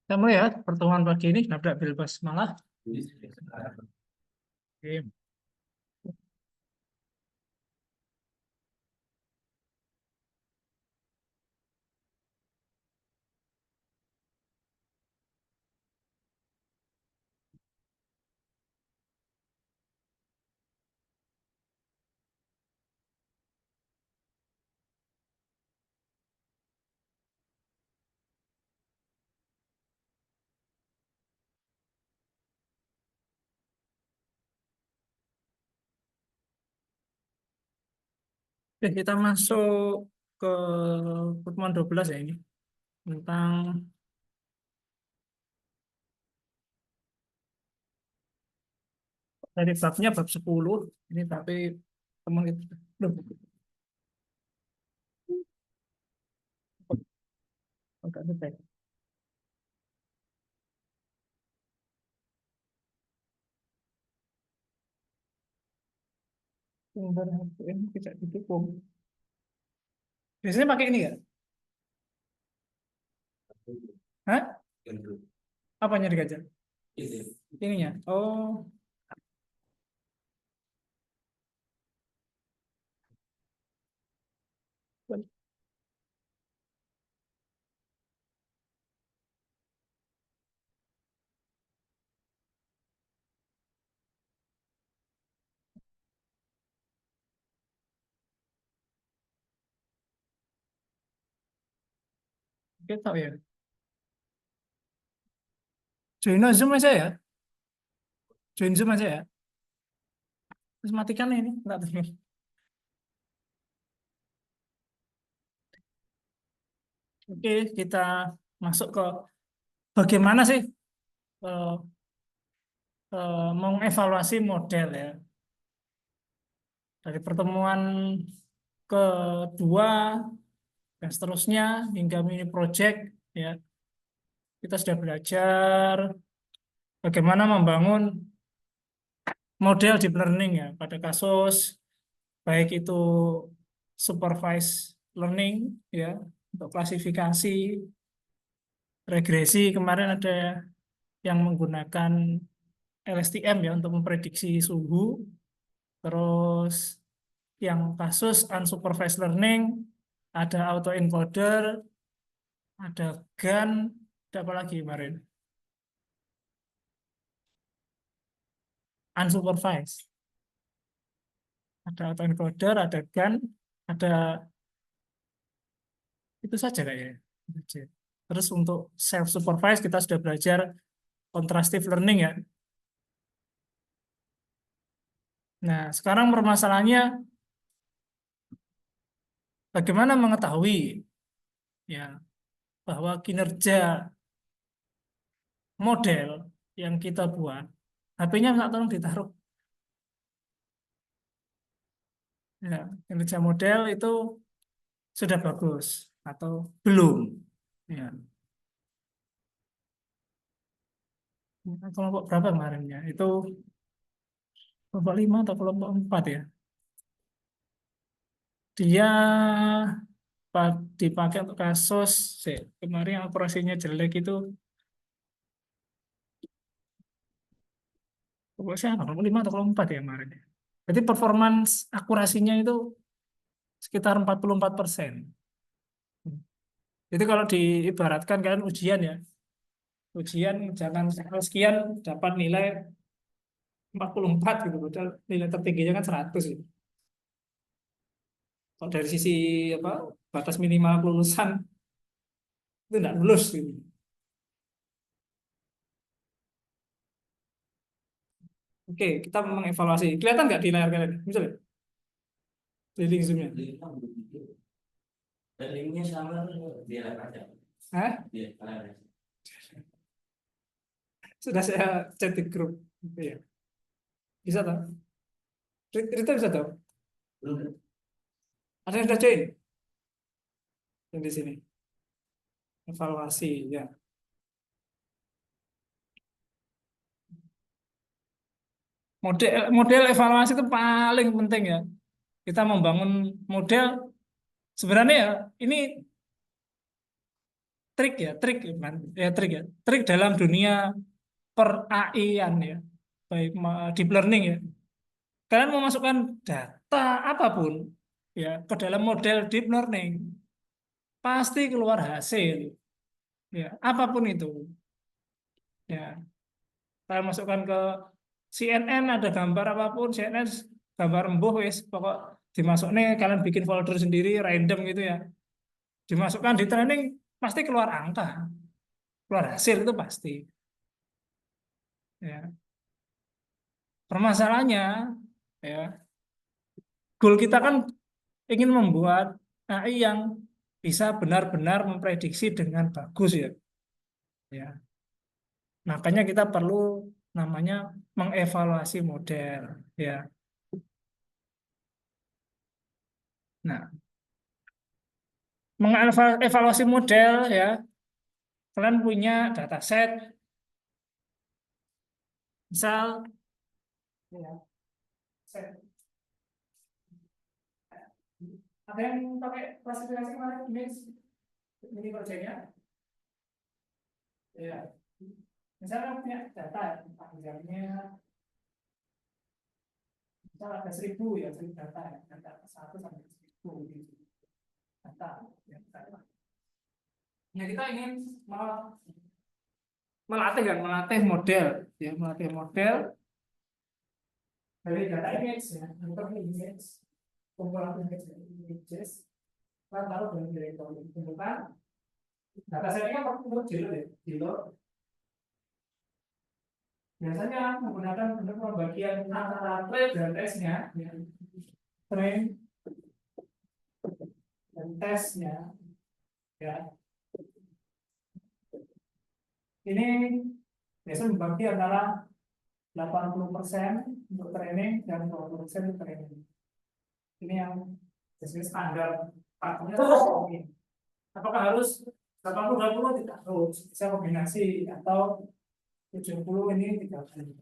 Kamu ya, pertemuan pagi ini nabrak Bilbas malah. Oke. Oke, kita masuk ke pertemuan 12 ya ini. Tentang dari babnya bab 10. Ini tapi teman kita. Loh, agak detek. Sumber HPM tidak didukung. Biasanya pakai ini ya? Hah? Apanya digajar? Ininya. Oh, kita tahu ya. Join Zoom aja ya. Join Zoom aja ya. Terus matikan ini. Enggak tahu. Oke, kita masuk ke bagaimana sih eh, mengevaluasi model ya. Dari pertemuan kedua dan seterusnya hingga mini project ya, kita sudah belajar bagaimana membangun model deep learning ya pada kasus baik itu supervised learning ya untuk klasifikasi, regresi kemarin ada yang menggunakan LSTM ya untuk memprediksi suhu, terus yang kasus unsupervised learning ada autoencoder, ada GAN, ada apa lagi kemarin? Unsupervised. Ada autoencoder, ada GAN, ada itu saja kayaknya. Itu aja. Terus untuk self-supervised kita sudah belajar contrastive learning ya. Nah, sekarang permasalahannya bagaimana mengetahui ya bahwa kinerja model yang kita buat, HP-nya minta tolong ditaruh. Ya, kinerja model itu sudah bagus atau belum. Ya, kelompok berapa kemarinnya? Itu kelompok 5 atau kelompok 4 ya. Dia dipakai untuk kasus kemarin yang operasinya jelek itu kelompok siapa? Kelompok 5 atau kelompok 4 ya kemarin ya. Jadi performance akurasinya itu sekitar 44%. Jadi kalau diibaratkan kalian ujian ya, ujian jangan sekian dapat nilai 44 gitu, padahal nilai tertingginya kan 100 gitu. Kalau dari sisi apa batas minimal kelulusan itu tidak lulus gitu. Oke, kita mengevaluasi. Kelihatan nggak di layar kalian? Misalnya, di link zoom-nya. Dan linknya sama di layar aja. Hah? Di layar aja. Sudah saya chat di grup. Iya. Bisa tahu? Rita bisa tahu? Belum. Ada yang sudah join? Yang di sini. Evaluasi, ya. Model evaluasi itu paling penting ya. Kita membangun model sebenarnya ya ini trik dalam dunia per AI-an ya, baik deep learning ya. Kalian mau masukkan data apapun ya ke dalam model deep learning, pasti keluar hasil ya, apapun itu. Ya, kalian masukkan ke CNN ada gambar apapun, CNN gambar embuh wis pokok dimasuk nih, kalian bikin folder sendiri random gitu ya. Dimasukkan di training pasti keluar angka, keluar hasil itu pasti. Ya. Permasalahannya ya, goal kita kan ingin membuat AI yang bisa benar-benar memprediksi dengan bagus ya. Ya. Makanya kita perlu namanya mengevaluasi model ya. Nah, mengevaluasi model ya, kalian punya dataset misal ya, set. Ada yang pakai klasifikasi kemarin image ini kerjanya ya. Misalnya punya data ya, panjangnya misal ada 1000 ya, 1000 data ya, data 1 sampai 1000 gitu. Data ya, data. Ya kita ingin melatih model ya, melatih model dari data image ya, antar image, kumpulan image dari images, lalu dari direktori kumpulkan data setnya kan untuk dilo. Biasanya menggunakan bentuk pembagian antara train dan tesnya, ya. Train dan tesnya, ya. Ini biasa membagi antara 80% untuk training dan 20% untuk training. Ini yang biasanya standar pakunya. Apakah harus 80-20? Tidak harus, bisa kombinasi atau 70 ini 30.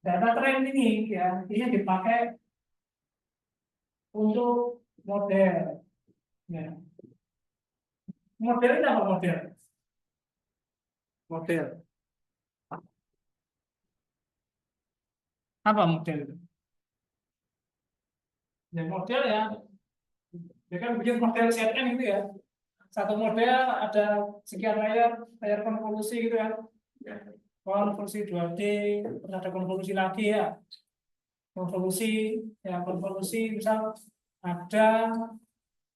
Data train ini ya, ini dipakai untuk model. Ya. Model ini apa model? Model. Apa model itu? Ya model ya, dia kan bikin model CNN gitu ya. Satu model ada sekian layar konvolusi gitu kan. Konvolusi 2D, terus ada konvolusi lagi ya. Konvolusi misal ada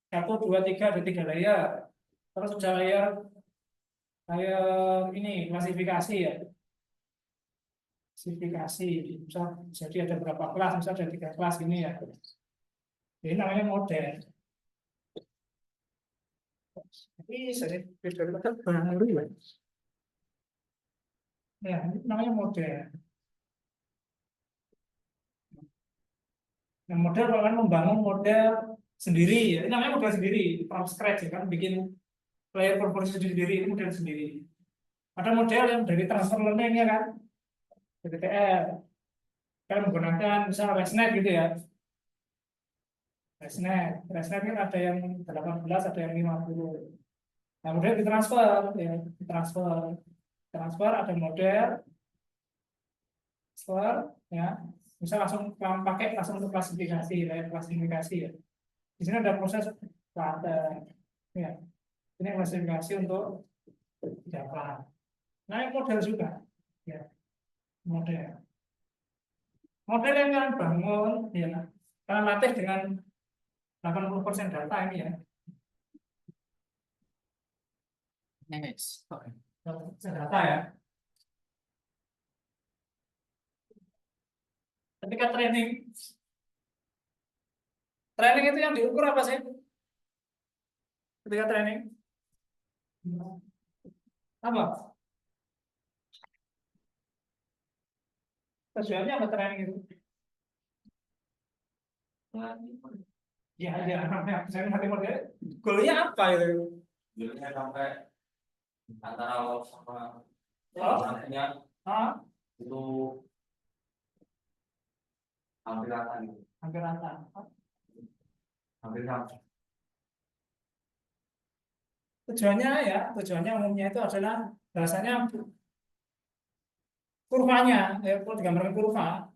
1, 2, 3, ada 3 layar. Terus ada layar ini klasifikasi ya. Klasifikasi, misal jadi ada berapa kelas, misal ada 3 kelas ini ya. Ini namanya model. Ini saya baru ya. Ya, ini namanya model. Nah, model kalau kan membangun model sendiri ya, ini namanya model sendiri from scratch ya kan, bikin layer proporsi sendiri, ini model sendiri. Ada model yang dari transfer learning ya kan, dari TL, kan menggunakan misal ResNet gitu ya. ResNet kan ada yang 18, ada yang 50. Nah, kemudian ditransfer ya, transfer ada model transfer ya, misal langsung pakai langsung untuk klasifikasi, layer klasifikasi ya. Di sini ada proses Plater ya, ini klasifikasi untuk Java. Nah, ini model juga ya, model yang kalian bangun ya, kalian latih dengan 80% data ini ya. Yes. Oke. Data ya. Ketika training itu yang diukur apa sih? Ketika training apa? Tujuannya apa training itu? Ya, ya, namanya saya nanti model. Goalnya apa itu? Jadinya sampai antara lo sama Oh, nantinya ah, itu hampir rata gitu, hampir rata. hampir sama. tujuannya umumnya itu adalah bahasanya kurvanya, ya kalau digambarkan kurva,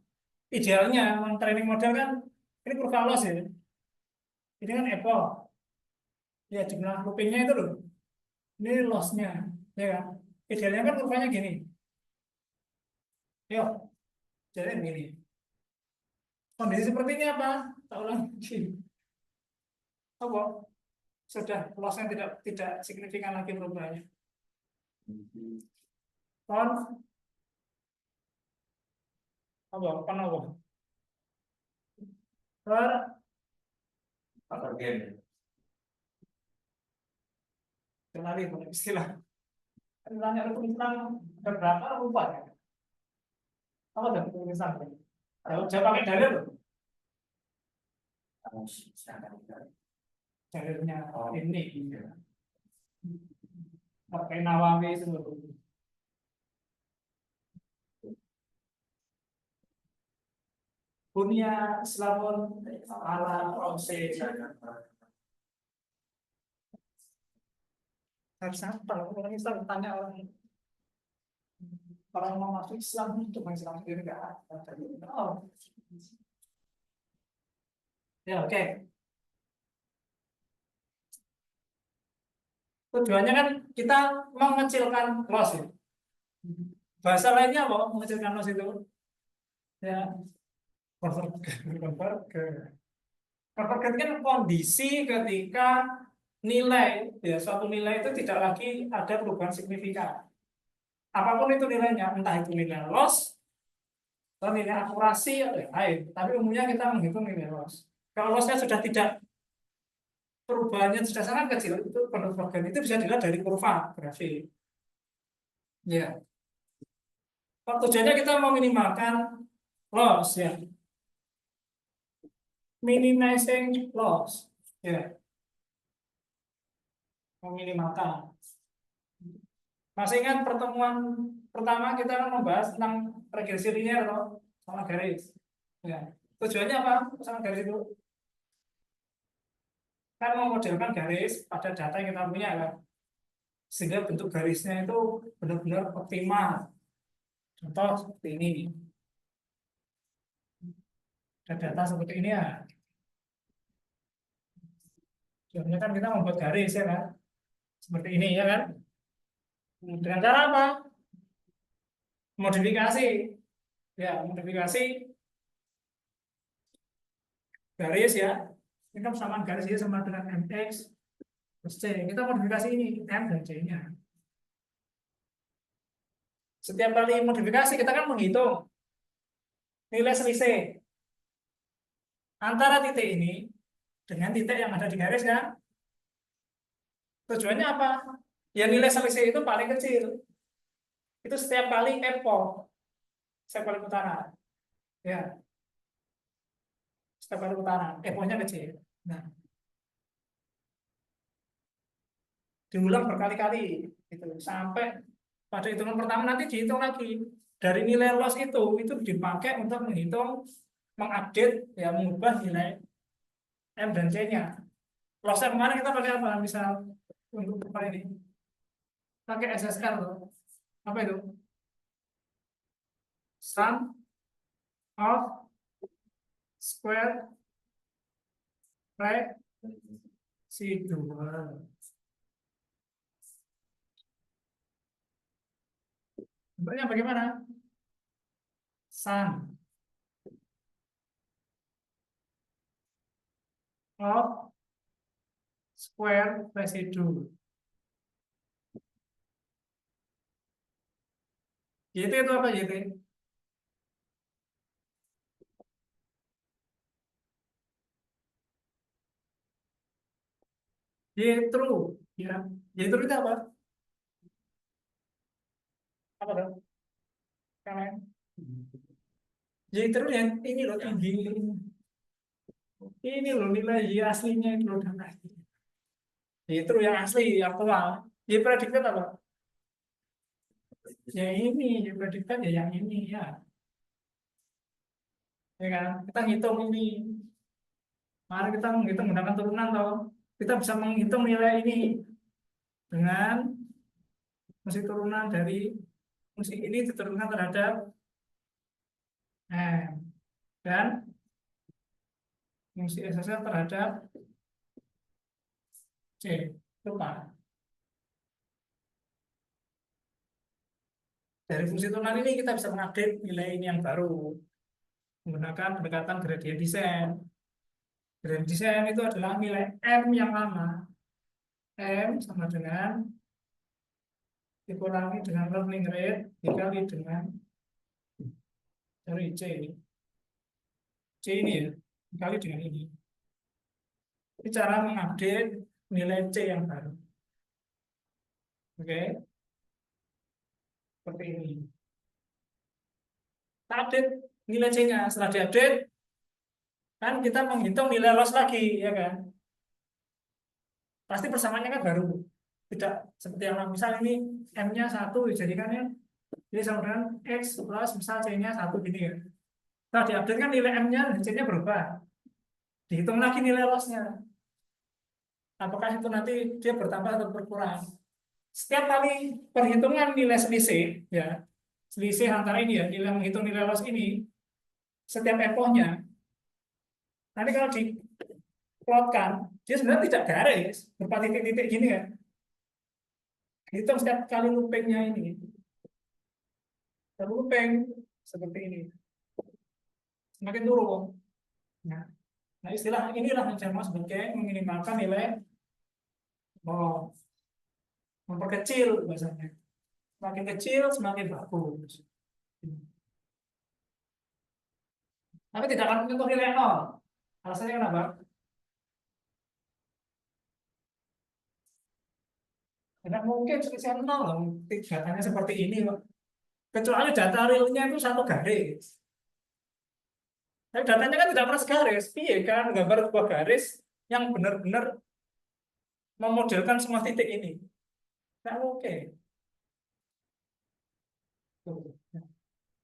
idealnya training model kan ini kurva loss ya, ini kan apple, ya jumlah loopingnya itu loh, ini lossnya, ya kan? Idealnya kan kurvanya gini, yuk, jadi begini. Kondisi seperti ini apa? Tak ulang lagi. Apa? Sudah lossnya tidak signifikan lagi perubahannya. Kon apa? Per Faktor game. kenali istilah. Nanya tentang berapa lupa ya? Apa tuh tulisan? Saya pakai dalil loh. Dalilnya ini. Pakai Nawawi itu loh. Punya Islamun ala proses. Harus apa? Orang Islam tanya orang mau masuk Islam untuk Islam sendiri nggak ada. Oh. Ya oke. Tujuannya kan kita mengecilkan loss ya. Bahasa lainnya apa? Mengecilkan loss itu ya convergen kan kondisi ketika nilai ya suatu nilai itu tidak lagi ada perubahan signifikan. Apapun itu nilainya, entah itu nilai loss atau nilai akurasi atau yang lain. Tapi umumnya kita menghitung nilai loss. Kalau lossnya sudah tidak perubahannya sudah sangat kecil, itu convergen itu bisa dilihat dari kurva grafik. Ya, tujuannya kita meminimalkan loss ya, minimizing loss ya, meminimalkan. Masih ingat pertemuan pertama kita kan membahas tentang regresi linear atau sama garis. Ya. Tujuannya apa? Sama garis itu kan memodelkan garis pada data yang kita punya kan, sehingga bentuk garisnya itu benar-benar optimal. Contoh seperti ini. Ada data seperti ini ya. Tujuannya kan kita membuat garis ya kan, seperti ini ya kan. Dengan cara apa? Modifikasi. Ya, modifikasi garis ya. Ini kan persamaan garis ini sama dengan mx plus c. Kita modifikasi ini m dan c-nya. Setiap kali modifikasi kita kan menghitung nilai selisih antara titik ini dengan titik yang ada di garis kan. Tujuannya apa? Ya nilai selisih itu paling kecil. Itu setiap kali epoch, setiap kali putaran. Ya, setiap kali putaran, epochnya kecil. Nah, diulang berkali-kali gitu sampai pada hitungan pertama nanti dihitung lagi dari nilai loss itu dipakai untuk menghitung mengupdate ya mengubah nilai M dan C-nya. Loss yang kemarin kita pakai apa? Misal untuk apa ini pakai SSR loh. Apa itu? Sum of square residual. Bentuknya bagaimana? Sum of square residue. YT itu apa YT? Y true. Ya. Y true itu apa? Apa dong? Kalian? Y true yang ini loh tinggi. Ini loh nilai Y aslinya itu loh. Y true yang asli, yang tua. Y predicted apa? Ya ini, Y predicted ya yang ini ya. Ya kan? Kita ngitung ini. Mari kita menghitung menggunakan turunan toh. Kita bisa menghitung nilai ini. dengan fungsi turunan dari fungsi ini diturunkan terhadap M dan fungsi SSL terhadap C. Lupa. Dari fungsi turunan ini kita bisa mengupdate nilai ini yang baru menggunakan pendekatan gradient descent. Gradient descent itu adalah nilai M yang lama. M sama dengan dikurangi dengan learning rate dikali dengan dari C ini. C ini ya, dikali dengan ini. Ini cara mengupdate nilai C yang baru. Oke, seperti ini. Kita update nilai C-nya. Setelah diupdate, kan kita menghitung nilai loss lagi, ya kan? Pasti persamaannya kan baru. Tidak seperti yang misal ini M-nya 1, dijadikannya ini sama dengan X plus misal C-nya 1 gini ya. Setelah diupdate kan nilai M-nya dan C-nya berubah. Dihitung lagi nilai loss-nya. Apakah itu nanti dia bertambah atau berkurang? Setiap kali perhitungan nilai selisih, ya, selisih antara ini ya, nilai menghitung nilai loss ini, setiap epochnya, nanti kalau diplotkan, dia sebenarnya tidak garis, berupa titik-titik gini ya. Hitung setiap kali loopingnya ini, looping seperti ini, semakin turun. Nah, istilah inilah yang saya maksud sebagai meminimalkan nilai loss, memperkecil bahasanya. Semakin kecil, semakin bagus. Tapi tidak akan menyentuh nilai nol. Alasannya kenapa? Tidak mungkin selisih nol. Datanya seperti ini, Pak. Kecuali data realnya itu satu garis. Tapi datanya kan tidak pernah segaris. Iya kan, gambar sebuah garis yang benar-benar memodelkan semua titik ini. Tidak mungkin. Tuh.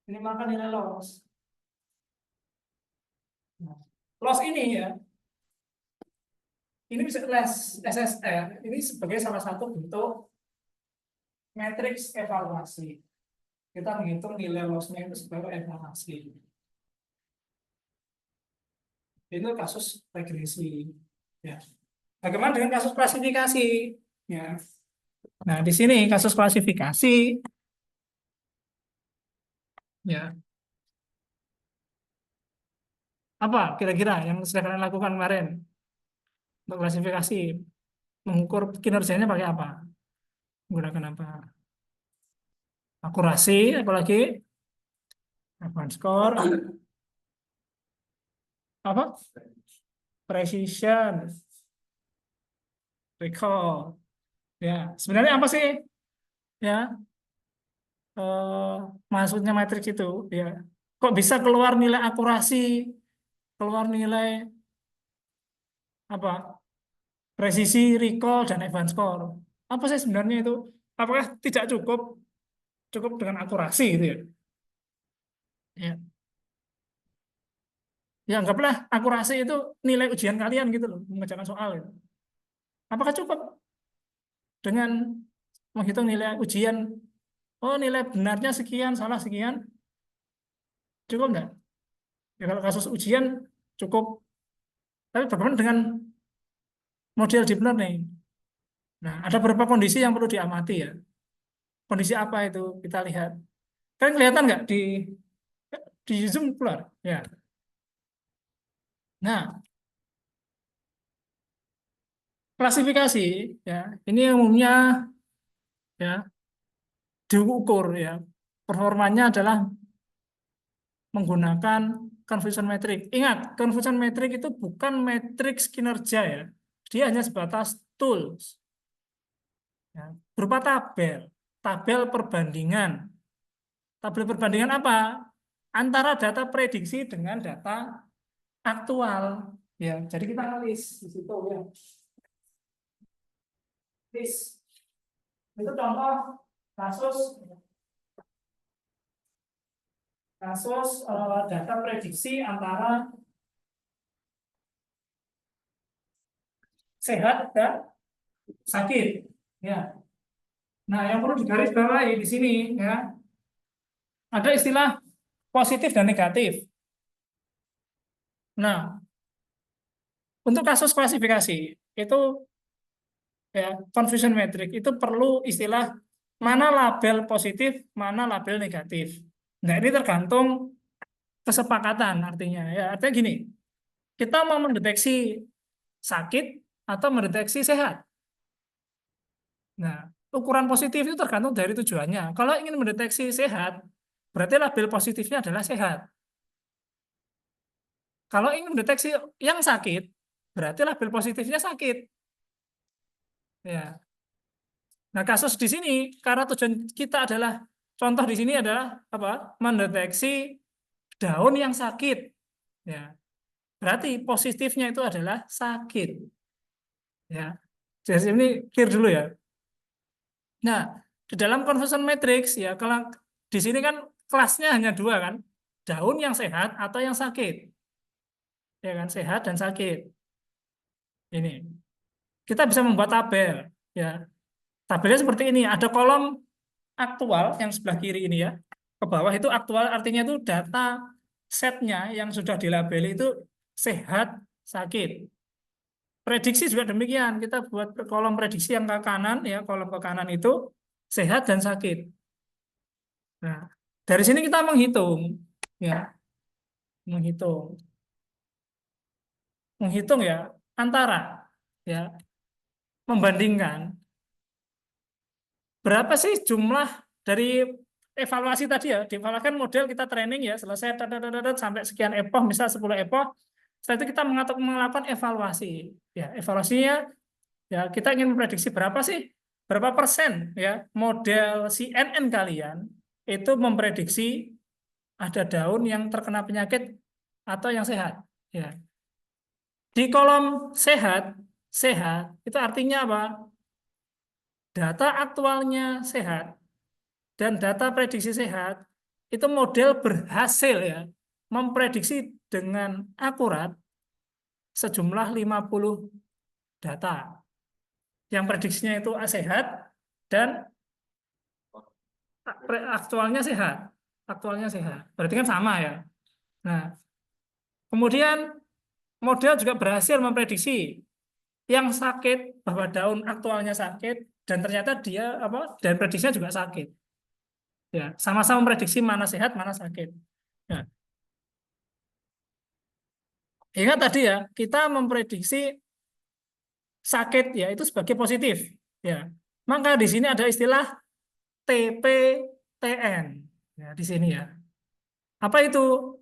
Ini maka nilai loss. Nah, loss ini ya, ini bisa SSR, ini sebagai salah satu bentuk matriks evaluasi. Kita menghitung nilai loss-nya itu sebagai evaluasi. Itu kasus regresi. Ya. Bagaimana dengan kasus klasifikasi? Ya. Nah, di sini kasus klasifikasi, ya, apa kira-kira yang sudah kalian lakukan kemarin untuk klasifikasi, mengukur kinerjanya pakai apa? Menggunakan apa? Akurasi, apalagi advance score, apa? Precision, recall. Ya, sebenarnya apa sih? Ya, maksudnya matriks itu, ya. Kok bisa keluar nilai akurasi, keluar nilai apa? Presisi, recall, dan advance score. Apa sih sebenarnya itu? Apakah tidak cukup cukup dengan akurasi itu ya? Ya, ya anggaplah akurasi itu nilai ujian kalian gitu loh, mengerjakan soal itu. Apakah cukup dengan menghitung nilai ujian? Oh, nilai benarnya sekian, salah sekian, cukup enggak? Ya kalau kasus ujian cukup. Tapi bagaimana dengan model deep learning? Nah, ada beberapa kondisi yang perlu diamati ya. Kondisi apa itu? Kita lihat. Kan kelihatan nggak di Zoom keluar? Ya. Nah, klasifikasi ya. Ini umumnya ya diukur ya. Performanya adalah menggunakan confusion metric. Ingat, confusion metric itu bukan matriks kinerja ya. Dia hanya sebatas tools. Ya. Berupa tabel. Tabel perbandingan. Tabel perbandingan apa? Antara data prediksi dengan data aktual. Ya, jadi kita analis di situ ya. This. Itu contoh kasus data prediksi antara sehat dan sakit. Ya, Nah, yang perlu digarisbawahi di sini ya, ada istilah positif dan negatif. Nah, untuk kasus klasifikasi itu ya confusion metric itu perlu istilah mana label positif, mana label negatif. Nah, ini tergantung kesepakatan artinya ya. Artinya gini, kita mau mendeteksi sakit atau mendeteksi sehat. Nah, ukuran positif itu tergantung dari tujuannya. Kalau ingin mendeteksi sehat, berarti label positifnya adalah sehat. Kalau ingin mendeteksi yang sakit, berarti label positifnya sakit. Ya. Nah, kasus di sini karena tujuan kita adalah contoh di sini adalah apa? Mendeteksi daun yang sakit. Ya. Berarti positifnya itu adalah sakit. Ya. Jadi ini clear dulu ya. Nah, di dalam conversion matrix ya kalau di sini kan kelasnya hanya dua kan, daun yang sehat atau yang sakit, ya kan sehat dan sakit. Ini kita bisa membuat tabel, ya tabelnya seperti ini. Ada kolom aktual yang sebelah kiri ini ya, ke bawah itu aktual artinya itu data setnya yang sudah dilabeli itu sehat, sakit. Prediksi juga demikian, kita buat kolom prediksi yang ke kanan ya, kolom ke kanan itu sehat dan sakit. Nah, dari sini kita menghitung, ya, menghitung, menghitung ya antara, ya, membandingkan berapa sih jumlah dari evaluasi tadi ya, dievaluasikan model kita training ya, selesai sampai sekian epoch, misal 10 epoch, setelah itu kita melakukan evaluasi, ya, evaluasinya, ya, kita ingin memprediksi berapa sih, berapa persen ya model CNN kalian itu memprediksi ada daun yang terkena penyakit atau yang sehat. Ya. Di kolom sehat, sehat itu artinya apa? Data aktualnya sehat dan data prediksi sehat itu model berhasil ya memprediksi dengan akurat sejumlah 50 data. Yang prediksinya itu sehat dan aktualnya sehat. Aktualnya sehat. Berarti kan sama ya. Nah, kemudian model juga berhasil memprediksi yang sakit bahwa daun aktualnya sakit dan ternyata dia apa dan prediksinya juga sakit. Ya, sama-sama memprediksi mana sehat, mana sakit. Ya. Ingat tadi ya, kita memprediksi sakit ya itu sebagai positif. Ya. Maka di sini ada istilah TPTN. Ya, di sini ya. Apa itu?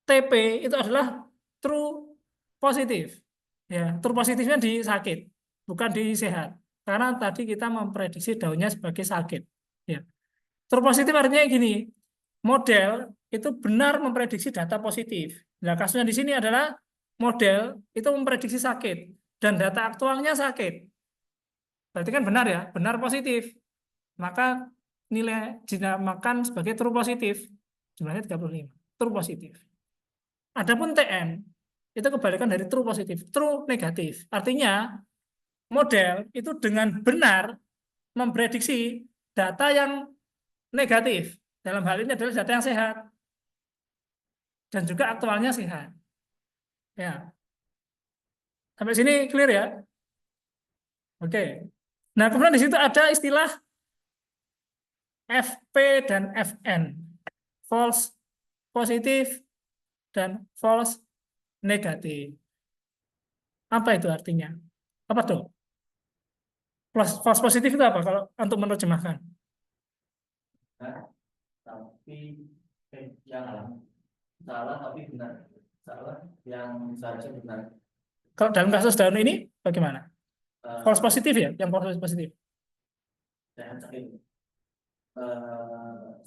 TP itu adalah true positif. Ya, true positifnya di sakit, bukan di sehat. Karena tadi kita memprediksi daunnya sebagai sakit. Ya. True positif artinya gini, model itu benar memprediksi data positif. Nah, kasusnya di sini adalah model itu memprediksi sakit dan data aktualnya sakit. Berarti kan benar ya, benar positif. Maka nilai dinamakan sebagai true positif. Jumlahnya 35. True positif. Adapun TN itu kebalikan dari true positif, true negatif. Artinya model itu dengan benar memprediksi data yang negatif. Dalam hal ini adalah data yang sehat dan juga aktualnya sehat. Ya, sampai sini clear ya? Oke. Nah, kemudian di situ ada istilah FP dan FN. False positif dan false negatif. Apa itu artinya? Apa tuh? False positif itu apa kalau untuk menerjemahkan? Nah, tapi yang salah tapi benar. Salah yang seharusnya benar. Kalau dalam kasus daun ini bagaimana? False Sakit positif ya, yang false positif. dan sakit.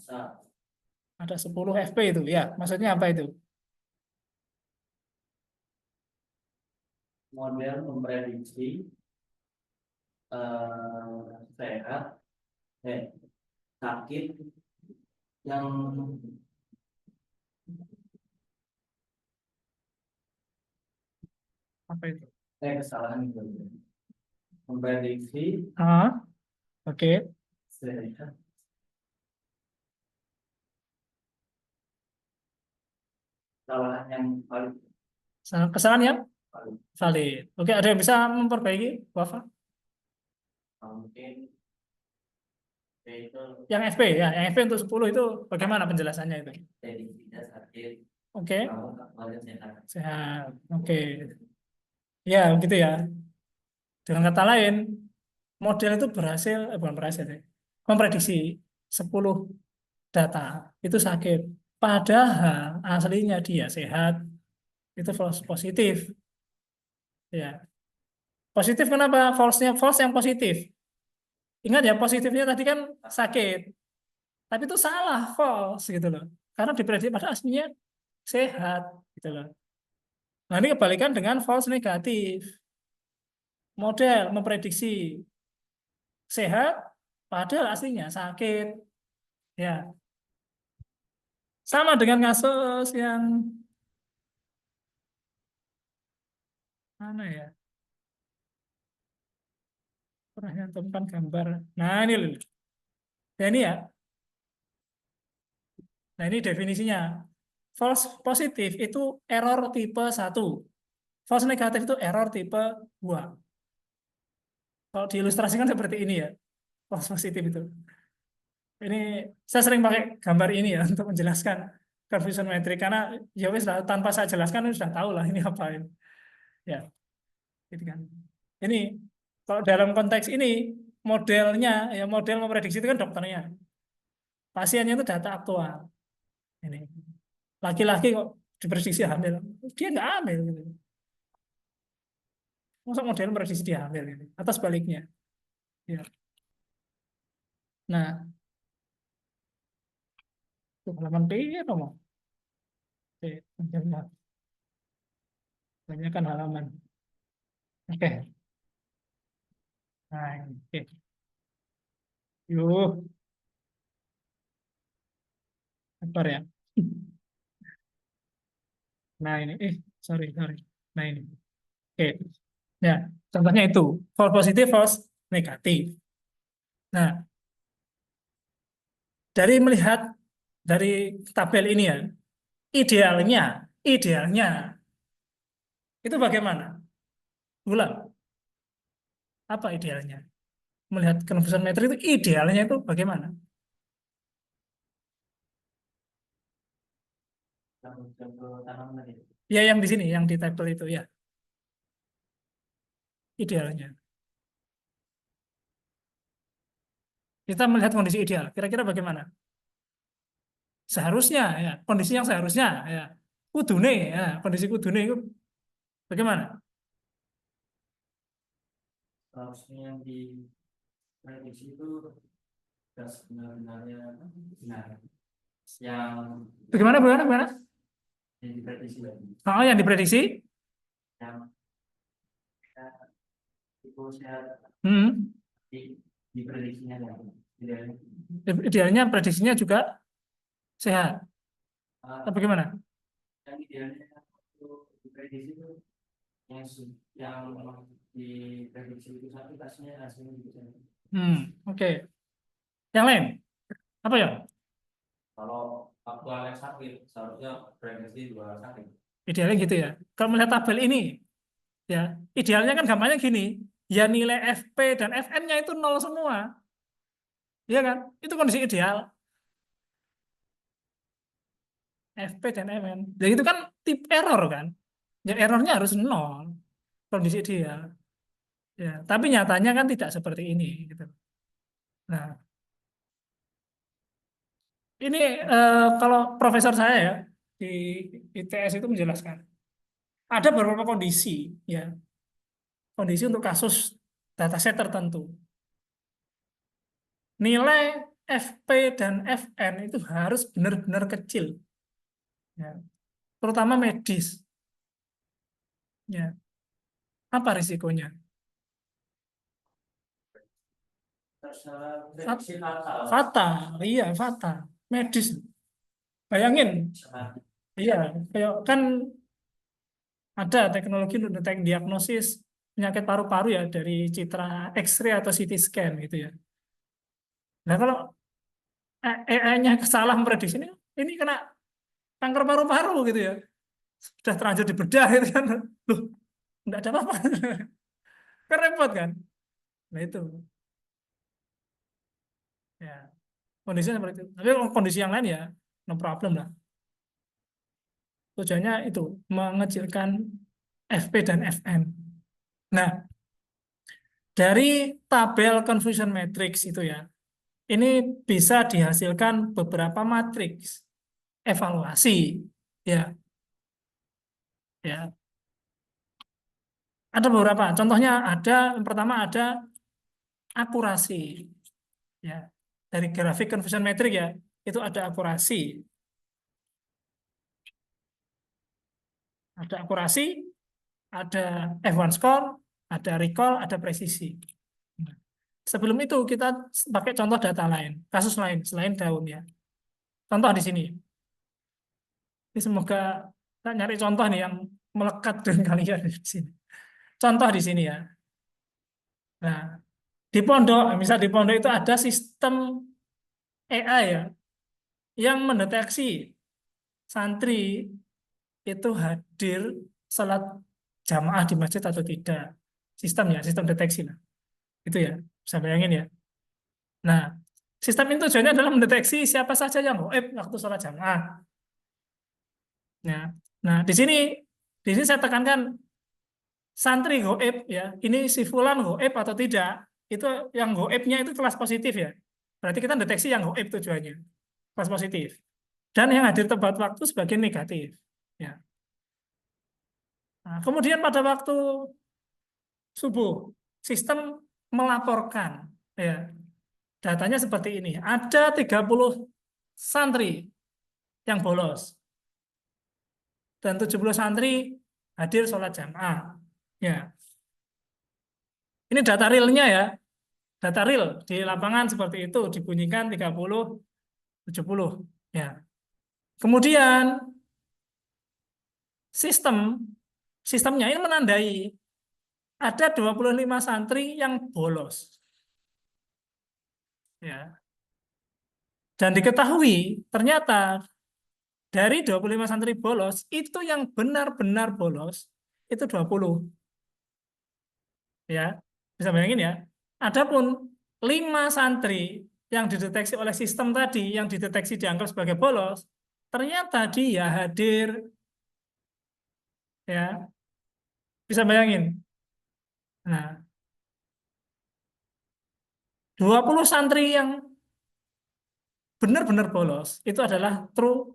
Saat Ada 10 FP itu ya. Maksudnya apa itu? model memprediksi sehat, sakit yang Apa itu? kesalahan itu memprediksi Ah, oke. sehat. Kesalahan yang paling Kesalahan yang paling valid. Oke, ada yang bisa memperbaiki, Wafa? mungkin itu Yang FP ya, yang FP untuk 10 itu bagaimana penjelasannya itu? jadi tidak sakit, Oke, kamu tak boleh sehat. sehat. Oke. Ya, begitu ya. Dengan kata lain, model itu bukan berhasil ya, memprediksi 10 data itu sakit. Padahal aslinya dia sehat, itu false positif. Ya, positif kenapa? False-nya false yang positif. Ingat ya, positifnya tadi kan sakit, tapi itu salah, false gitu loh. Karena diprediksi pada aslinya sehat gitu loh. Nah, ini kebalikan dengan false negatif. Model memprediksi sehat, padahal aslinya sakit. Ya, sama dengan kasus yang mana ya? Pernah nyantumkan gambar. Nah, ini loh. Ya, ini ya. Nah, ini definisinya. False positif itu error tipe 1. False negatif itu error tipe 2. Kalau diilustrasikan seperti ini ya. False positif itu. Ini saya sering pakai gambar ini ya untuk menjelaskan confusion metric karena ya wis lah, tanpa saya jelaskan sudah tahu lah ini apa ini. Ya, gitu kan. Ini kalau dalam konteks ini modelnya ya model memprediksi itu kan dokternya. Pasiennya itu data aktual. Ini laki-laki kok diprediksi hamil, dia nggak hamil gitu. Masa model memprediksi dia hamil gitu. Atau sebaliknya. Ya. Nah, itu halaman P mau. Oke, banyak kan halaman. Oke. Nah, oke. Yuk, sabar ya. Nah, ini, sorry. Nah, ini. Oke. Ya, contohnya itu. False positif, false negatif. Nah, dari melihat dari tabel ini ya, idealnya itu bagaimana? Ulang, apa idealnya? Melihat conversion metric itu idealnya itu bagaimana? Contoh tanaman itu Ya, yang di sini, yang di tabel itu ya, idealnya. Kita melihat kondisi ideal. Kira-kira bagaimana? Seharusnya, ya, kondisi yang seharusnya, ya, kudune, ya, kondisi kudune itu bagaimana? harusnya yang diprediksi itu sudah sebenarnya benar. Bagaimana? Yang diprediksi Oh, yang diprediksi? yang itu sehat Hmm. diprediksinya ya. Idealnya Idealnya prediksinya juga sehat. Atau uh, bagaimana? yang idealnya itu diprediksi itu yang diprediksi itu satu hasilnya gitu. Oke. Yang lain, apa ya? Kalau aktualnya sakit, seharusnya prediksi juga sakit. Idealnya gitu ya. Kalau melihat tabel ini, ya, idealnya kan gampangnya gini, ya nilai FP dan FN-nya itu nol semua. Iya kan? Itu kondisi ideal. FP dan FN. Jadi itu kan tip error kan? Ya errornya harus nol. Kondisi ideal. Ya, tapi nyatanya kan tidak seperti ini gitu. Nah, ini kalau profesor saya ya di ITS itu menjelaskan ada beberapa kondisi ya, kondisi untuk kasus dataset tertentu. Nilai FP dan FN itu harus benar-benar kecil ya, terutama medis ya. Apa risikonya? Fat- Prediksi fatal. Fatal, iya fatal. Medis. Bayangin, iya, kayak kan ada teknologi untuk detek diagnosis penyakit paru-paru ya dari citra X-ray atau CT scan gitu ya. Nah kalau AI-nya salah memprediksi ini kena kanker paru-paru gitu ya. Sudah terlanjur dibedah gitu kan. Loh, enggak ada apa-apa. Kan repot kan? Nah itu ya kondisinya seperti itu. Tapi kalau kondisi yang lain ya no problem lah. Tujuannya itu mengecilkan FP dan FN. Nah, dari tabel confusion matrix itu ya, ini bisa dihasilkan beberapa matriks evaluasi. Ya, ya. Ada beberapa. Contohnya ada yang pertama ada akurasi. Ya, dari grafik confusion matrix ya, itu ada akurasi. Ada akurasi, ada F1 score, ada recall, ada presisi. Nah, sebelum itu kita pakai contoh data lain, kasus lain selain daun ya. Contoh di sini. Ini semoga kita nyari contoh nih yang melekat dengan kalian di sini. Contoh di sini ya. Nah, di pondok, misal di pondok itu ada sistem AI ya yang mendeteksi santri itu hadir salat jamaah di masjid atau tidak. Sistem ya, sistem deteksi lah. Itu ya, bisa bayangin ya. Nah, sistem itu tujuannya adalah mendeteksi siapa saja yang gaib waktu sholat jamaah. Nah, nah di sini saya tekankan santri gaib ya. Ini si fulan gaib atau tidak? Itu yang gaibnya itu kelas positif ya. Berarti kita deteksi yang gaib tujuannya, kelas positif. Dan yang hadir tepat waktu sebagai negatif. Ya. Nah, kemudian pada waktu subuh, sistem melaporkan ya. Datanya seperti ini. Ada 30 santri yang bolos dan 70 santri hadir sholat jamaah. Ya. Ini data realnya ya. Data real di lapangan seperti itu dibunyikan 30 70. Ya. Kemudian sistem sistemnya ini menandai ada 25 santri yang bolos. Ya. Dan diketahui ternyata dari 25 santri bolos itu yang benar-benar bolos itu 20. Ya. Bisa bayangin ya. Adapun 5 santri yang dideteksi oleh sistem tadi yang dideteksi dianggap sebagai bolos, ternyata dia hadir ya. Bisa bayangin. Nah, 20 santri yang benar-benar bolos itu adalah true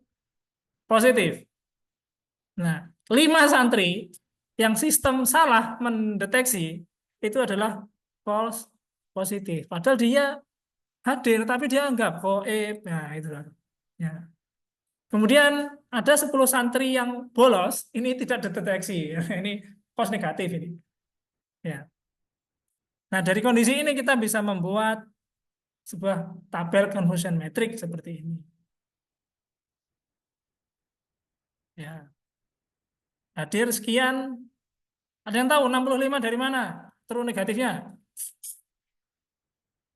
positif. Nah, 5 santri yang sistem salah mendeteksi itu adalah false positif. Padahal dia hadir tapi dia anggap gaib. Nah, itu lah. Ya. Kemudian ada 10 santri yang bolos, ini tidak terdeteksi. Ini false negatif ini. Ya. Nah, dari kondisi ini kita bisa membuat sebuah tabel confusion matrix seperti ini. Ya. Hadir sekian. Ada yang tahu 65 dari mana? True negatifnya.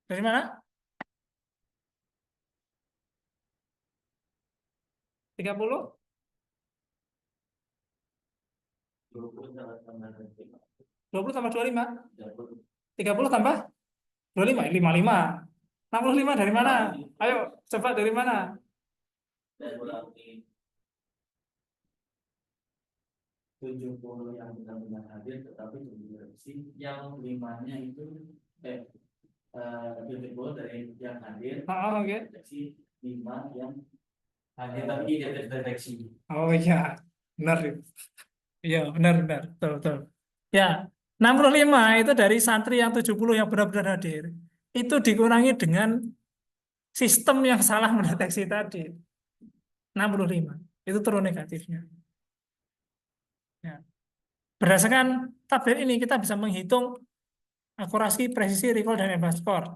Dari mana? 30? 20 tambah 25? 30 tambah 25? 55. 65 dari mana? Ayo, coba dari mana? Berarti 70 yang benar-benar hadir, tetapi sih yang limanya itu 70 dari yang hadir, Oh, oke. deteksi 5 yang hadir tapi tidak terdeteksi. Oh iya, benar. Iya, benar, benar. Betul, betul. Ya, 65 itu dari santri yang 70 yang benar-benar hadir. Itu dikurangi dengan sistem yang salah mendeteksi tadi. 65. Itu turun negatifnya. Ya. Berdasarkan tabel ini kita bisa menghitung akurasi, presisi, recall, dan advance score.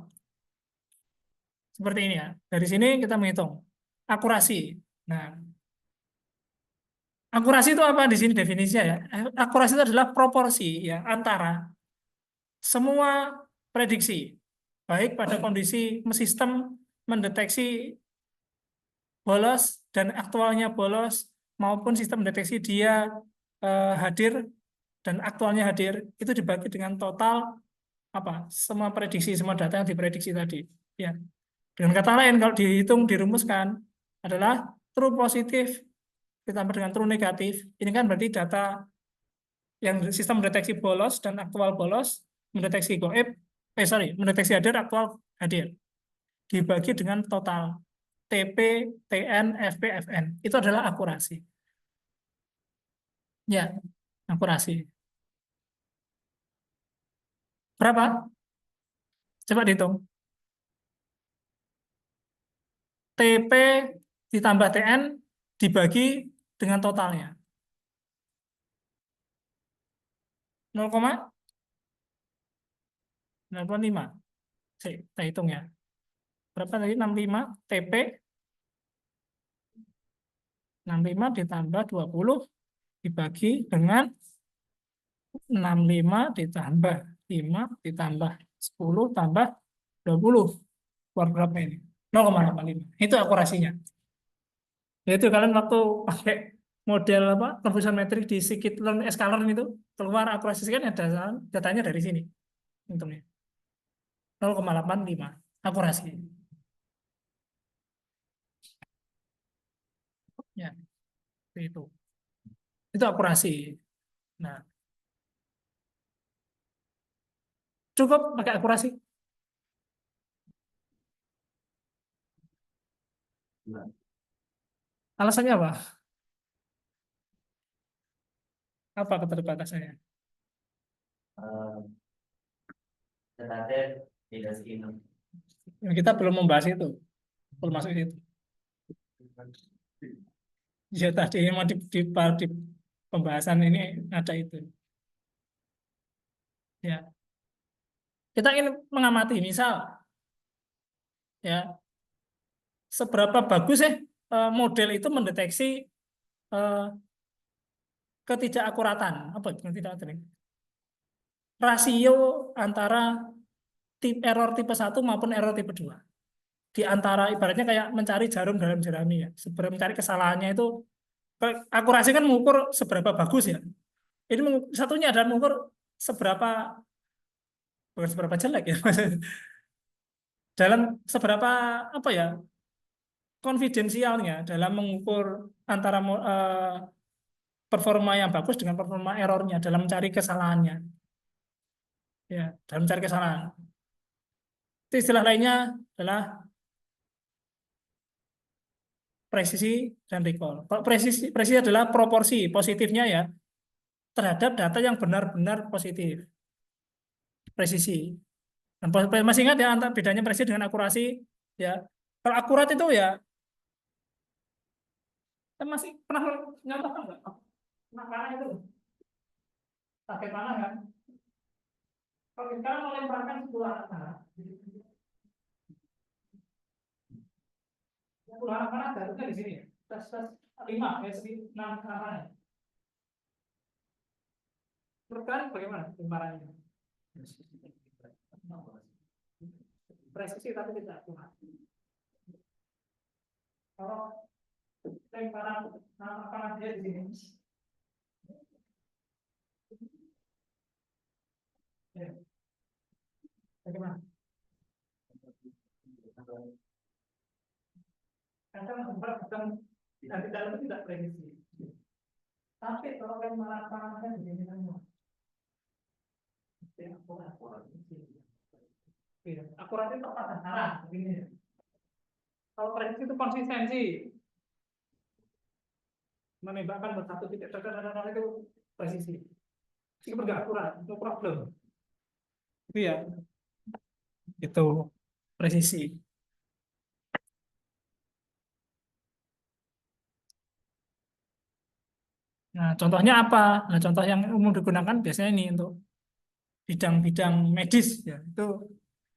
Seperti ini ya. Dari sini kita menghitung akurasi. Nah, akurasi itu apa di sini definisinya ya? Akurasi itu adalah proporsi ya antara semua prediksi. baik pada kondisi sistem mendeteksi bolos dan aktualnya bolos maupun sistem deteksi dia hadir dan aktualnya hadir itu dibagi dengan total apa semua prediksi semua data yang diprediksi tadi ya dengan kata lain kalau dihitung dirumuskan adalah true positif ditambah dengan true negatif ini kan berarti data yang sistem mendeteksi bolos dan aktual bolos mendeteksi goib mendeteksi hadir aktual hadir dibagi dengan total TP, TN, FP, FN. Itu adalah akurasi. Ya, akurasi. Berapa? Coba dihitung. TP ditambah TN dibagi dengan totalnya. 0,05. Kita hitung ya. Berapa tadi? 65 TP 65 ditambah 20 dibagi dengan 65 ditambah 5 ditambah 10 tambah 20. Keluar berapa ini? 0,85. Itu akurasinya. Yaitu kalian waktu pakai model apa confusion metric di scikit-learn sklearn itu keluar akurasi kan ada datanya dari sini. Untungnya 0,85 akurasi. Ya, itu. Itu akurasi. Nah, cukup pakai akurasi. Nah, Alasannya apa? Apa keterbatasannya? Ternyata tidak segini. Kita belum membahas itu. Belum masuk itu. Ya tadi mau di pembahasan ini ada itu. Ya, kita ingin mengamati misal ya seberapa bagus model itu mendeteksi eh, ketidakakuratan apa itu ketidakakuratan rasio antara error tipe 1 maupun error tipe 2 di antara ibaratnya kayak mencari jarum dalam jerami ya seberapa mencari kesalahannya itu akurasi kan mengukur seberapa bagus ya ini satunya adalah mengukur seberapa bukan seberapa jelek ya dalam seberapa apa ya konfidensialnya dalam mengukur antara performa yang bagus dengan performa errornya dalam mencari kesalahannya ya dalam mencari kesalahan itu istilah lainnya adalah presisi dan recall kalau presisi adalah proporsi positifnya ya terhadap data yang benar-benar positif presisi dan masih ingat ya antara bedanya presisi dengan akurasi ya kalau akurat itu ya masih pernah nyatakan nggak pernah panah itu pakai panah kan kalau kita melemparkan sebuah anak ulangan mana datanya di sini ya. Tes 5 ya segi 6 ya. Menurut kalian bagaimana lemparannya? Presisi tapi tidak akurat. Kalau lemparan panah dia di sini. Ya. Bagaimana? Kadang bukan dari dalam tidak presisi. Tapi kalau lemparan panahnya di sini semua. Akurat itu tepat sasaran begini. Kalau presisi itu konsistensi menembakkan bersatu titik itu presisi. Meskipun nggak akurat, itu problem. Itu ya, itu presisi. Nah, contohnya apa? Nah, contoh yang umum digunakan biasanya ini untuk bidang-bidang medis ya, itu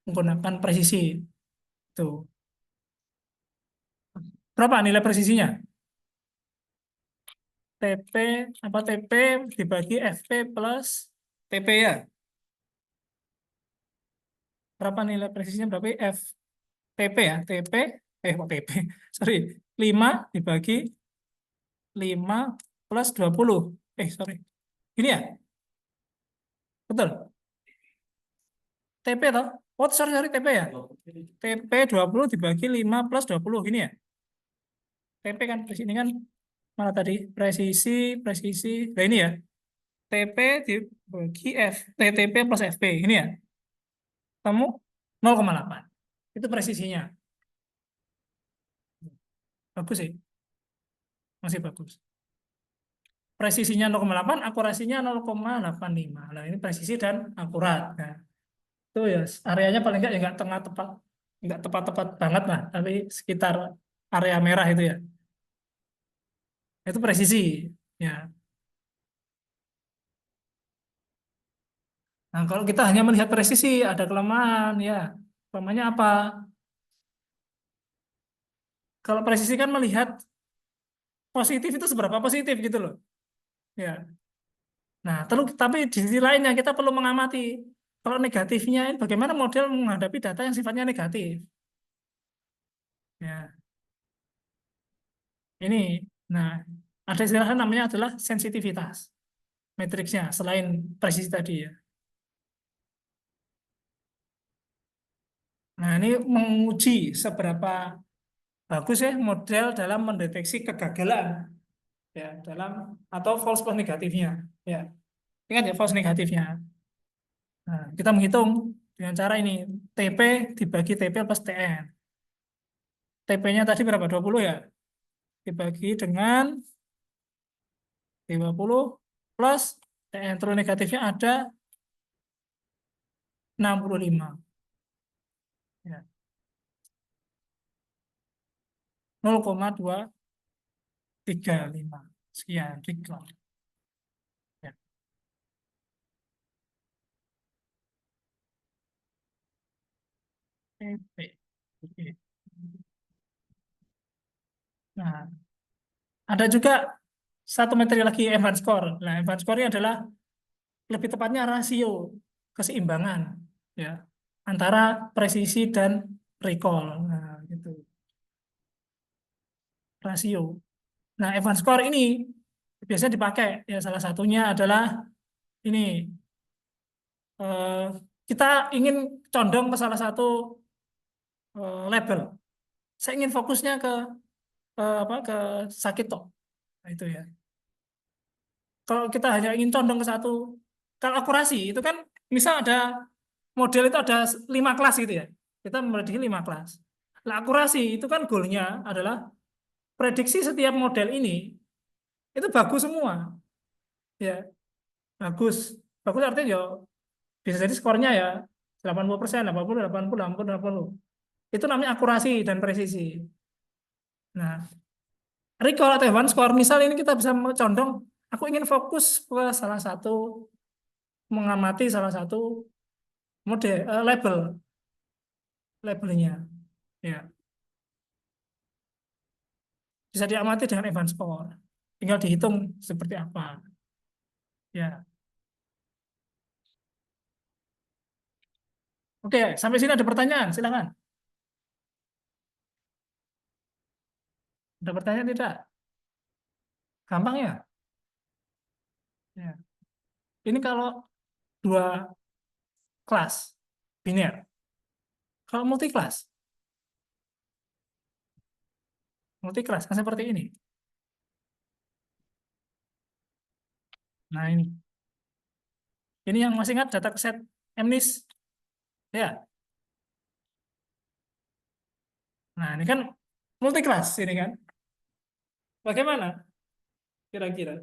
menggunakan presisi. Itu. Berapa nilai presisinya? TP apa TP dibagi FP plus TP ya. Berapa nilai presisinya berapa? F TP ya, TP kok TP. Sorry, 5 dibagi 5 plus 20. Sorry. Ini ya? Betul. TP toh? Oh, sorry, TP ya? TP 20 dibagi 5 plus 20. Gini ya? TP kan, ini kan mana tadi? Presisi, presisi. Nah ini ya? TP dibagi TP plus FP. Ini ya? Kamu 0,8. Itu presisinya. Bagus sih. Masih bagus. Presisinya 0,8, akurasinya 0,85. Nah, ini presisi dan akurat. Nah, itu ya areanya paling enggak ya enggak tengah tepat, enggak tepat-tepat banget lah, tapi sekitar area merah itu ya. Itu presisi. Ya. Nah, kalau kita hanya melihat presisi, ada kelemahan ya. Kelemahannya apa? Kalau presisi kan melihat positif itu seberapa positif gitu loh. Ya. Nah, terus tapi di sisi lainnya kita perlu mengamati kalau negatifnya bagaimana model menghadapi data yang sifatnya negatif. Ya, ini. Nah, ada istilahnya namanya adalah sensitivitas matriksnya selain presisi tadi ya. Nah, ini menguji seberapa bagus ya model dalam mendeteksi kegagalan ya dalam atau false negatifnya ya. Ingat ya false negatifnya. Nah, kita menghitung dengan cara ini TP dibagi TP plus TN. TP-nya tadi berapa? 20 ya. Dibagi dengan 50 plus TN. Terus negatifnya ada 65. Ya. 0,235 sekian Richter. Ya. TP. Oke. Nah, ada juga satu metode lagi advanced score. Nah, advanced score ini adalah lebih tepatnya rasio keseimbangan ya antara presisi dan recall. Nah, gitu. Rasio. Nah, advanced score ini biasanya dipakai ya salah satunya adalah ini eh, kita ingin condong ke salah satu label. Saya ingin fokusnya ke apa ke sakit toh. Nah, itu ya. Kalau kita hanya ingin condong ke satu, kalau akurasi itu kan misal ada model itu ada 5 kelas gitu ya. Kita memiliki 5 kelas. Nah, akurasi itu kan goalnya adalah prediksi setiap model ini itu bagus semua. Ya, bagus. Bagus artinya ya bisa jadi skornya ya 80%, 80, 80, 80, 80. Itu namanya akurasi dan presisi. Nah, recall atau advance score misal ini kita bisa condong aku ingin fokus ke salah satu mengamati salah satu model labelnya ya bisa diamati dengan advance score tinggal dihitung seperti apa ya. Oke, sampai sini ada pertanyaan silakan. Ada pertanyaan tidak? Gampang ya. Ya, ini kalau dua kelas biner. Kalau multi kelas kan seperti ini. Nah ini yang masih ingat data set MNIST ya. Nah ini kan multi kelas ini kan. Bagaimana kira-kira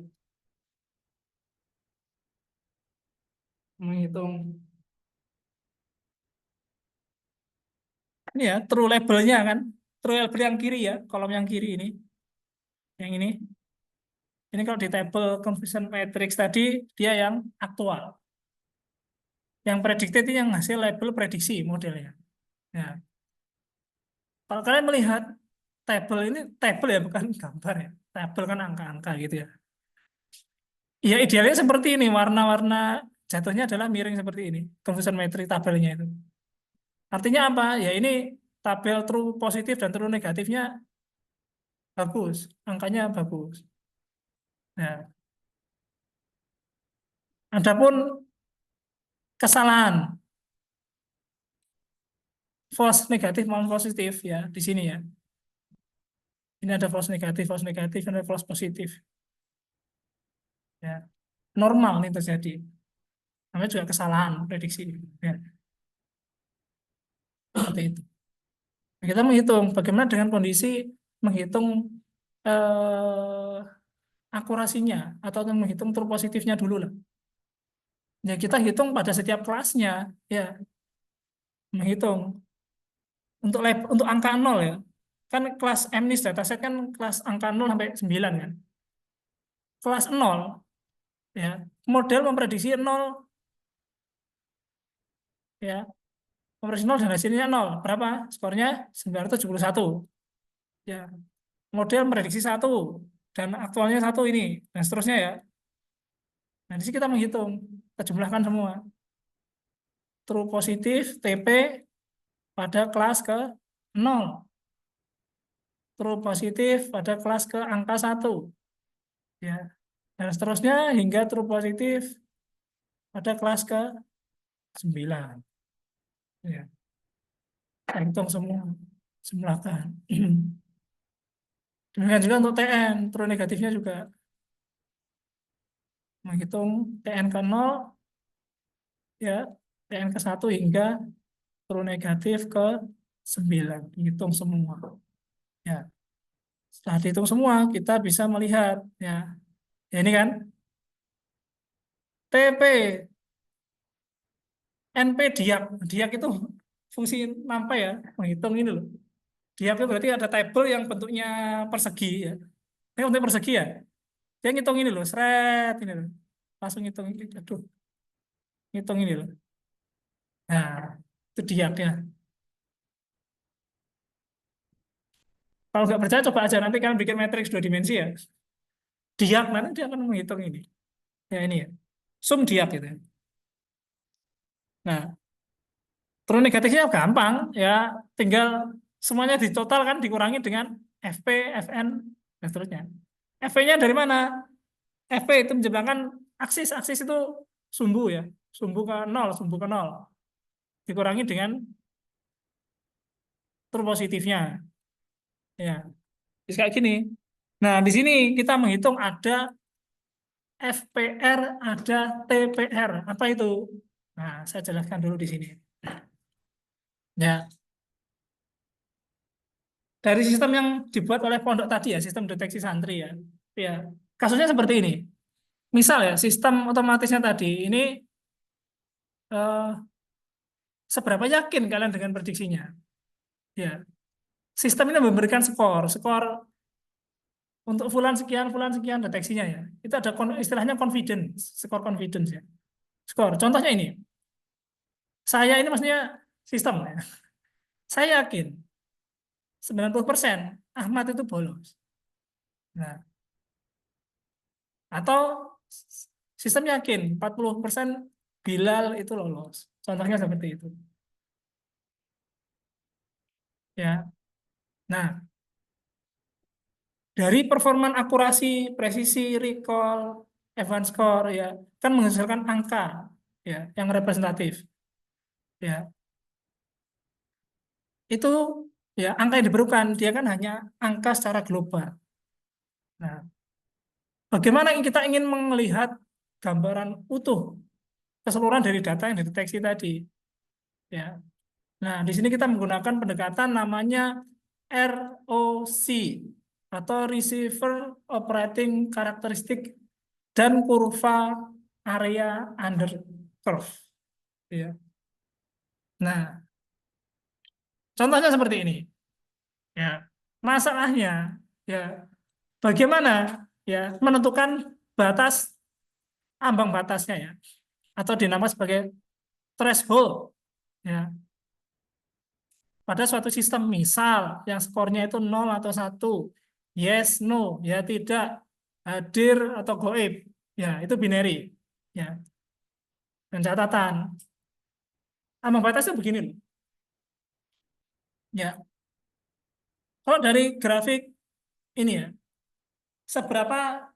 menghitung ini ya true labelnya kan, true label yang kiri ya, kolom yang kiri ini, yang ini kalau di tabel confusion matrix tadi dia yang aktual, yang predicted itu yang hasil label prediksi modelnya. Nah, kalau kalian melihat tabel ini tabel ya bukan gambar ya, tabel kan angka-angka gitu ya. Ya idealnya seperti ini, warna-warna jatuhnya adalah miring seperti ini, confusion matrix tabelnya itu. Artinya apa? Ya ini tabel true positif dan true negatifnya bagus, angkanya bagus. Nah, adapun kesalahan false negatif maupun positif ya di sini ya. Ini ada false negatif, dan ada false positif. Ya, normal nih terjadi. Namanya juga kesalahan prediksi. Ya, seperti itu. Nah, kita menghitung bagaimana dengan kondisi menghitung eh, akurasinya atau menghitung true positifnya dulu lah. Ya kita hitung pada setiap kelasnya, ya menghitung untuk angka 0 ya. Kan kelas MNIST dataset kan kelas angka 0 sampai 9 kan. Kelas 0 ya, model memprediksi 0 ya, memprediksi 0 dan hasilnya 0. Berapa? Skornya 971. Ya, model memprediksi 1 dan aktualnya 1 ini dan seterusnya ya. Nah, di sini kita menghitung, kita jumlahkan semua. True positif TP pada kelas ke 0. True positif pada kelas ke angka 1. Ya. Dan seterusnya hingga true positif pada kelas ke 9. Ya. Kita hitung semua. Jumlahkan. Demikian juga untuk TN, true negatifnya juga menghitung TN ke 0, ya, TN ke 1 hingga true negatif ke 9. Hitung semua. Ya. Setelah dihitung semua, kita bisa melihat ya. Ya ini kan TP, NP diak. Diak itu fungsi nampai ya, menghitung ini loh. Diak itu berarti ada tabel yang bentuknya persegi ya. Ini bentuk persegi ya. Dia ngitung ini loh, seret ini loh. Langsung ngitung ini, aduh, ngitung ini loh. Nah, itu diak ya. Kalau nggak percaya coba aja nanti kalian bikin matriks 2 dimensi ya. Diak nanti dia akan menghitung ini. Ya ini ya. Sum diak gitu ya. Nah, terus negatifnya gampang ya, tinggal semuanya ditotal kan dikurangi dengan FP, FN dan seterusnya. FP-nya dari mana? FP itu menjembatkan aksis itu sumbu ya, sumbu ke nol dikurangi dengan true positifnya ya. Jadi kayak gini. Nah, di sini kita menghitung ada FPR, ada TPR. Apa itu? Nah, saya jelaskan dulu di sini. Ya, dari sistem yang dibuat oleh pondok tadi ya, sistem deteksi santri ya. Ya, kasusnya seperti ini. Misal ya, sistem otomatisnya tadi ini eh, seberapa yakin kalian dengan prediksinya? Ya, sistem ini memberikan skor, skor untuk fulan sekian deteksinya ya. Itu ada istilahnya confidence, skor confidence ya. Skor. Contohnya ini. Saya ini maksudnya sistem ya. Saya yakin 90% Ahmad itu bolos. Nah, atau sistem yakin 40% Bilal itu lolos. Contohnya seperti itu. Ya. Nah, dari performan akurasi, presisi, recall, advance score ya, kan menghasilkan angka ya yang representatif. Ya, itu ya angka yang diperlukan dia kan hanya angka secara global. Nah, bagaimana kita ingin melihat gambaran utuh keseluruhan dari data yang dideteksi tadi? Ya, nah di sini kita menggunakan pendekatan namanya ROC atau Receiver Operating Characteristic dan kurva area under curve. Ya. Nah, contohnya seperti ini. Ya, masalahnya ya bagaimana ya menentukan batas ambang batasnya ya atau dinamakan sebagai threshold ya pada suatu sistem misal yang skornya itu 0 atau 1, yes no ya tidak, hadir atau goib ya itu binary ya. Dan catatan ambang batasnya begini loh. Ya, kalau dari grafik ini ya, seberapa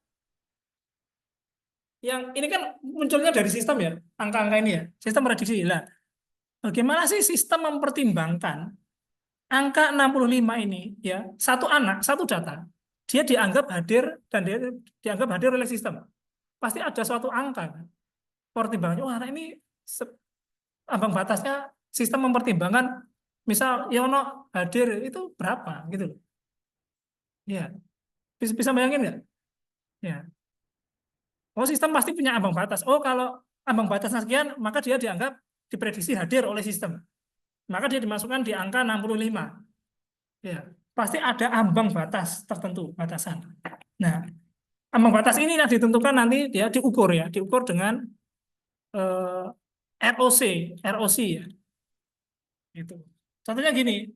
yang ini kan munculnya dari sistem ya, angka-angka ini ya, sistem prediksi. Lah, bagaimana sih sistem mempertimbangkan angka 65 ini ya, satu anak, satu data, dia dianggap hadir dan dia dianggap hadir oleh sistem. Pasti ada suatu angka kan, pertimbangannya. Wah, anak ini ambang batasnya sistem mempertimbangkan misal Yono hadir itu berapa gitu loh. Ya, bisa bayangin nggak? Ya. Oh, sistem pasti punya ambang batas. Oh, kalau ambang batasnya sekian, maka dia dianggap diprediksi hadir oleh sistem. Maka dia dimasukkan di angka 65. Ya, pasti ada ambang batas tertentu, batasan. Nah, ambang batas ini yang ditentukan nanti dia diukur ya, diukur dengan ROC, ROC ya. Gitu. Contohnya gini,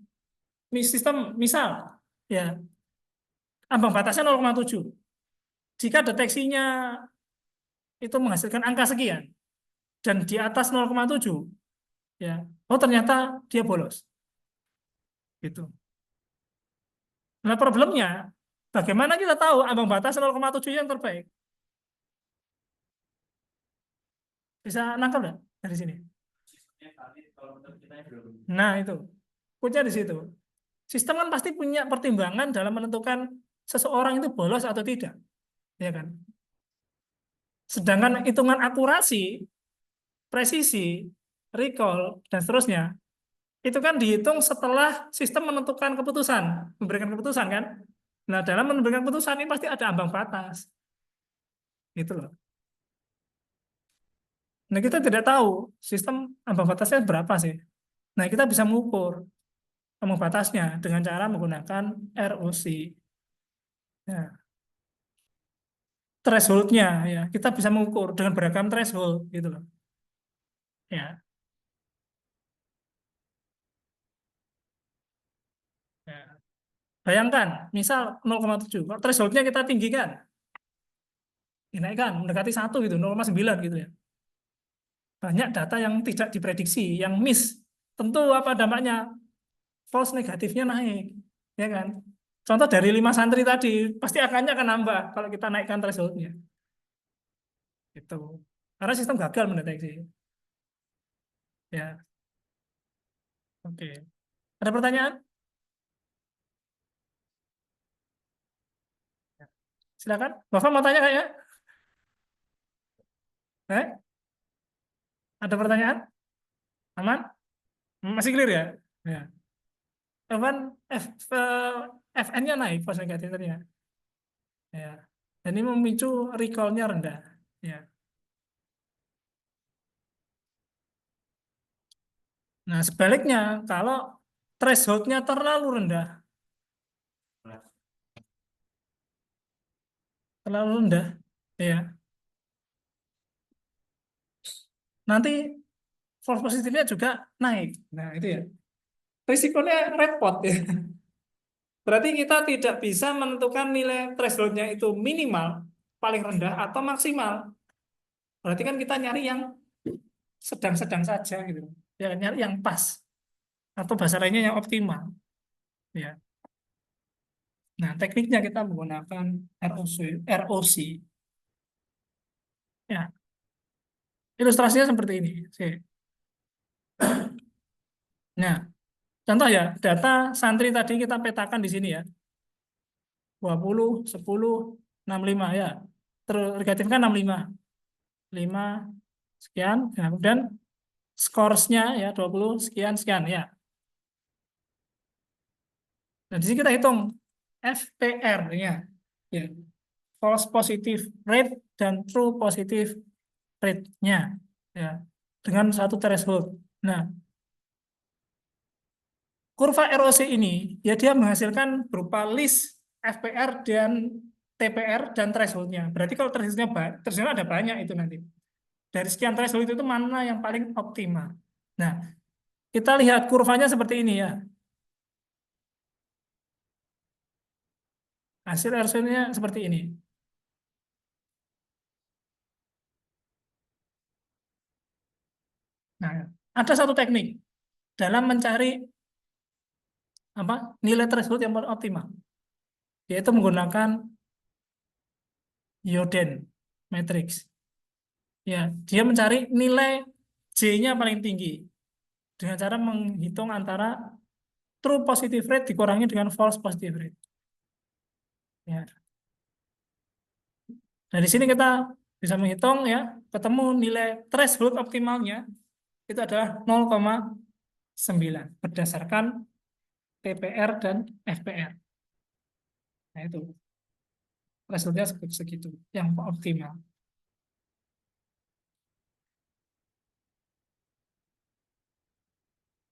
sistem misal ya ambang batasnya 0,7. Jika deteksinya itu menghasilkan angka sekian dan di atas 0,7 ya, oh ternyata dia bolos gitu. Nah, problemnya bagaimana kita tahu ambang batas 0,7 yang terbaik? Bisa nangkap nggak dari sini? Sistemnya tadi kalau menurut kita belum. Nah, itu. Kunci di situ. Sistem kan pasti punya pertimbangan dalam menentukan seseorang itu bolos atau tidak, ya kan? Sedangkan hitungan akurasi, presisi, recall, dan seterusnya, itu kan dihitung setelah sistem menentukan keputusan, memberikan keputusan kan? Nah, dalam memberikan keputusan ini pasti ada ambang batas, gitu loh. Nah, kita tidak tahu sistem ambang batasnya berapa sih. Nah, kita bisa mengukur ambang batasnya dengan cara menggunakan ROC. Ya, thresholdnya ya kita bisa mengukur dengan beragam threshold gitu loh. Ya, ya. Bayangkan, misal 0,7, kalau thresholdnya kita tinggikan, dinaikkan mendekati 1 gitu, 0,9 gitu ya. Banyak data yang tidak diprediksi, yang miss. Tentu apa dampaknya? False negatifnya naik, ya kan? Contoh dari 5 santri tadi, pasti akannya akan nambah kalau kita naikkan thresholdnya. Itu. Karena sistem gagal mendeteksi. Ya, oke. Ada pertanyaan? Silakan. Bapak mau tanya kayaknya? Eh? Ada pertanyaan? Aman? Masih clear ya? Ya. F1, FN-nya naik pas negatif tadi ya. Ya. Dan ini memicu recall-nya rendah. Ya. Nah, sebaliknya, kalau threshold-nya terlalu rendah, ya, nanti false positifnya juga naik. Nah, itu ya. Risikonya repot ya. Berarti kita tidak bisa menentukan nilai threshold-nya itu minimal, paling rendah, atau maksimal. Berarti kan kita nyari yang sedang-sedang saja gitu. Ya, nyari yang pas. Atau bahasa lainnya yang optimal. Ya. Nah, tekniknya kita menggunakan ROC. ROC. Ya, ilustrasinya seperti ini. Nah, contoh ya, data santri tadi kita petakan di sini ya. 20, 10, 65 ya. Terus negatifnya 65. 5 sekian. Nah, kemudian scoresnya ya 20 sekian sekian ya. Nah, di sini kita hitung FPR-nya. Ya. False positive rate dan true positive rate-nya. Ya. Dengan satu threshold. Nah, kurva ROC ini ya dia menghasilkan berupa list FPR dan TPR dan thresholdnya. Berarti kalau thresholdnya ada banyak itu nanti. Dari sekian threshold itu mana yang paling optimal. Nah, kita lihat kurvanya seperti ini ya. Hasil ROC-nya seperti ini. Nah, ada satu teknik dalam mencari apa nilai threshold yang optimal, yaitu menggunakan Yoden matrix. Ya, dia mencari nilai J-nya paling tinggi dengan cara menghitung antara true positive rate dikurangi dengan false positive rate. Ya. Nah, di sini kita bisa menghitung ya, ketemu nilai threshold optimalnya itu adalah 0,9 berdasarkan PPR dan FPR. Nah, itu thresholdnya segitu yang optimal.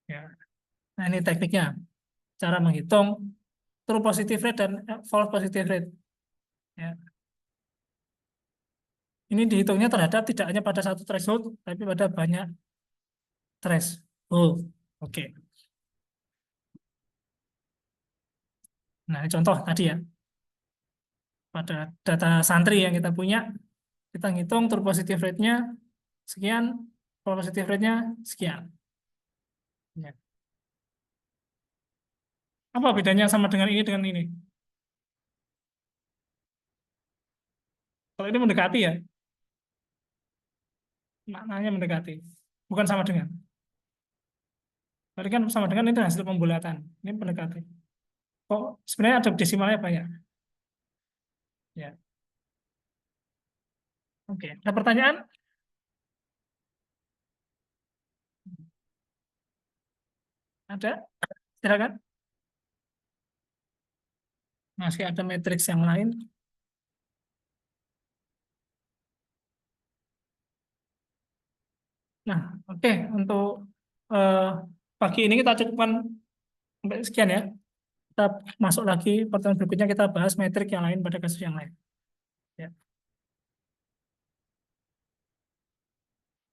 Ya. Nah, ini tekniknya, cara menghitung true positive rate dan false positive rate. Ya. Ini dihitungnya terhadap tidak hanya pada satu threshold, tapi pada banyak threshold. Oke. Nah, ini contoh tadi ya. Pada data santri yang kita punya, kita ngitung true positive rate-nya sekian, false positive rate-nya sekian. Ya. Apa bedanya sama dengan ini? Kalau ini mendekati ya, maknanya mendekati. Bukan sama dengan. Tadi kan sama dengan itu hasil pembulatan. Ini mendekati. Kok sebenarnya ada desimalnya banyak. Ya. Oke. Ada pertanyaan? Ada? Silakan. Masih ada matriks yang lain. Nah, oke. Untuk eh, pagi ini kita cukupkan sampai sekian ya. Kita masuk lagi pertemuan berikutnya kita bahas metrik yang lain pada kasus yang lain. Ya.